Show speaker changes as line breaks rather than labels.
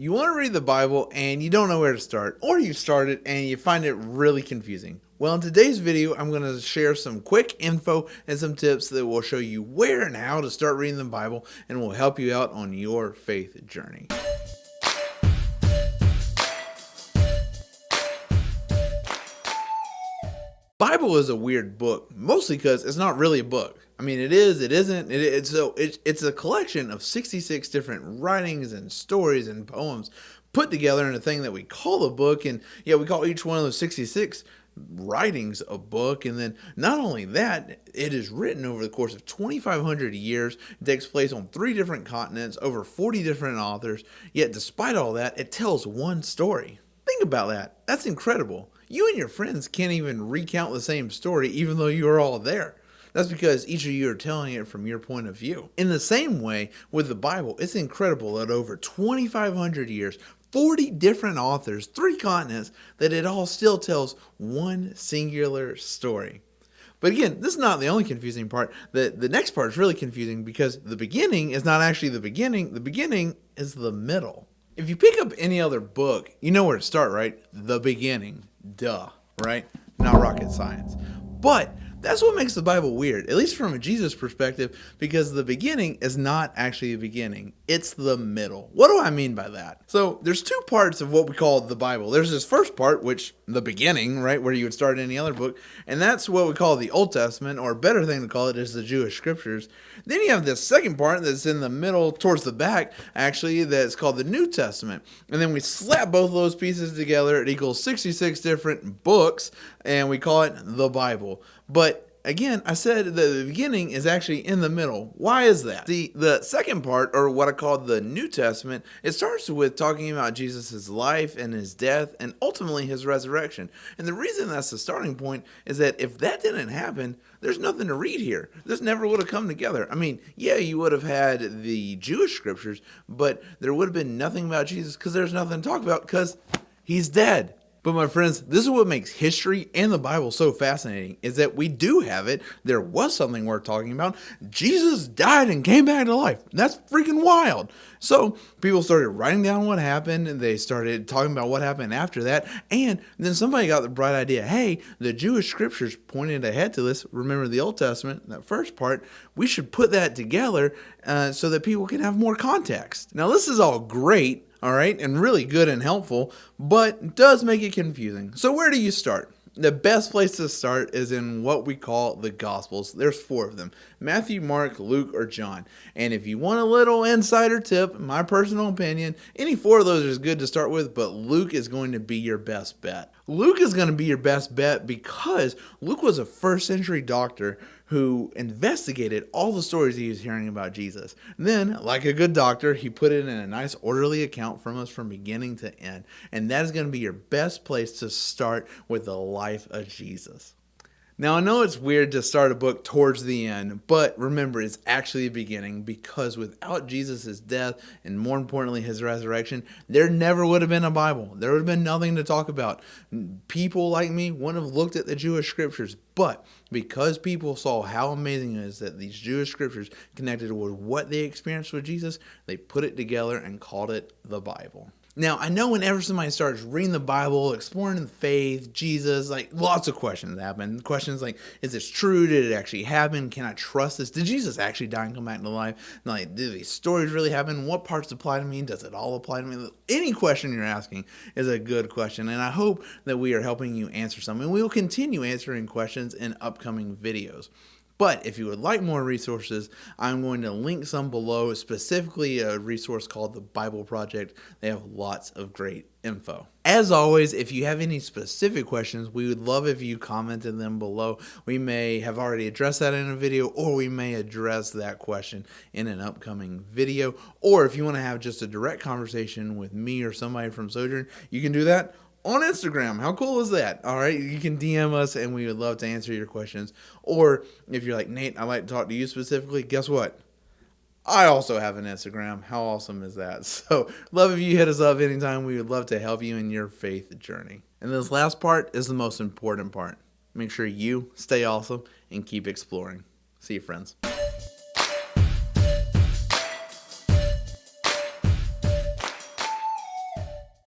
You want to read the Bible and you don't know where to start, or you started and you find it really confusing. Well, in today's video, I'm going to share some quick info and some tips that will show you where and how to start reading the Bible and will help you out on your faith journey. Bible is a weird book, mostly because it's not really a book. I mean, it is, it isn't, it's a collection of 66 different writings and stories and poems put together in a thing that we call a book. And yeah, we call each one of those 66 writings a book. And then not only that, it is written over the course of 2,500 years. It takes place on 3 different continents, over 40 different authors. Yet despite all that, it tells one story. Think about that. That's incredible. You and your friends can't even recount the same story even though you are all there. That's because each of you are telling it from your point of view. In the same way, with the Bible, it's incredible that over 2,500 years, 40 different authors, 3 continents, that it all still tells one singular story. But again, this is not the only confusing part. The next part is really confusing because the beginning is not actually the beginning. The beginning is the middle. If you pick up any other book, you know where to start, right? The beginning. Duh, right? Not rocket science. But that's what makes the Bible weird, at least from a Jesus perspective, because the beginning is not actually the beginning. It's the middle. What do I mean by that? So there's 2 parts of what we call the Bible. There's this first part, which the beginning, right, where you would start any other book, and that's what we call the Old Testament, or a better thing to call it is the Jewish Scriptures. Then you have this second part that's in the middle, towards the back, actually, that's called the New Testament. And then we slap both of those pieces together. It equals 66 different books, and we call it the Bible. But again, I said that the beginning is actually in the middle. Why is that? The second part, or what I call the New Testament, it starts with talking about Jesus' life and his death and ultimately his resurrection. And the reason that's the starting point is that if that didn't happen, there's nothing to read here. This never would have come together. I mean, yeah, you would have had the Jewish scriptures, but there would have been nothing about Jesus because there's nothing to talk about because he's dead. But my friends, this is what makes history and the Bible so fascinating, is that we do have it. There was something worth talking about. Jesus died and came back to life. That's freaking wild. So people started writing down what happened, and they started talking about what happened after that. And then somebody got the bright idea, hey, the Jewish scriptures pointed ahead to this. Remember the Old Testament, that first part, we should put that together so that people can have more context. Now, this is all great. All right, and really good and helpful, but it does make it confusing. So where do you start? The best place to start is in what we call the Gospels. There's 4 of them: Matthew, Mark, Luke, or John. And if you want a little insider tip, my personal opinion, any 4 of those is good to start with, but Luke is going to be your best bet. Luke is going to be your best bet because Luke was a first century doctor who investigated all the stories he was hearing about Jesus. Then, like a good doctor, he put it in a nice orderly account from us from beginning to end. And that is going to be your best place to start with the life of Jesus. Now, I know it's weird to start a book towards the end, but remember, it's actually the beginning, because without Jesus' death and more importantly, his resurrection, there never would have been a Bible. There would have been nothing to talk about. People like me wouldn't have looked at the Jewish scriptures, but because people saw how amazing it is that these Jewish scriptures connected with what they experienced with Jesus, they put it together and called it the Bible. Now, I know whenever somebody starts reading the Bible, exploring the faith, Jesus, like lots of questions happen. Questions like, is this true? Did it actually happen? Can I trust this? Did Jesus actually die and come back to life? Like, do these stories really happen? What parts apply to me? Does it all apply to me? Any question you're asking is a good question, and I hope that we are helping you answer some. And we will continue answering questions in upcoming videos. But if you would like more resources, I'm going to link some below, specifically a resource called the Bible Project. They have lots of great info. As always, if you have any specific questions, we would love if you commented them below. We may have already addressed that in a video, or we may address that question in an upcoming video. Or if you want to have just a direct conversation with me or somebody from Sojourn, you can do that on Instagram. How cool is that? All right, you can DM us and we would love to answer your questions. Or if you're like, Nate, I'd like to talk to you specifically, guess what? I also have an Instagram. How awesome is that? So love if you hit us up anytime. We would love to help you in your faith journey. And this last part is the most important part. Make sure you stay awesome and keep exploring. See you, friends.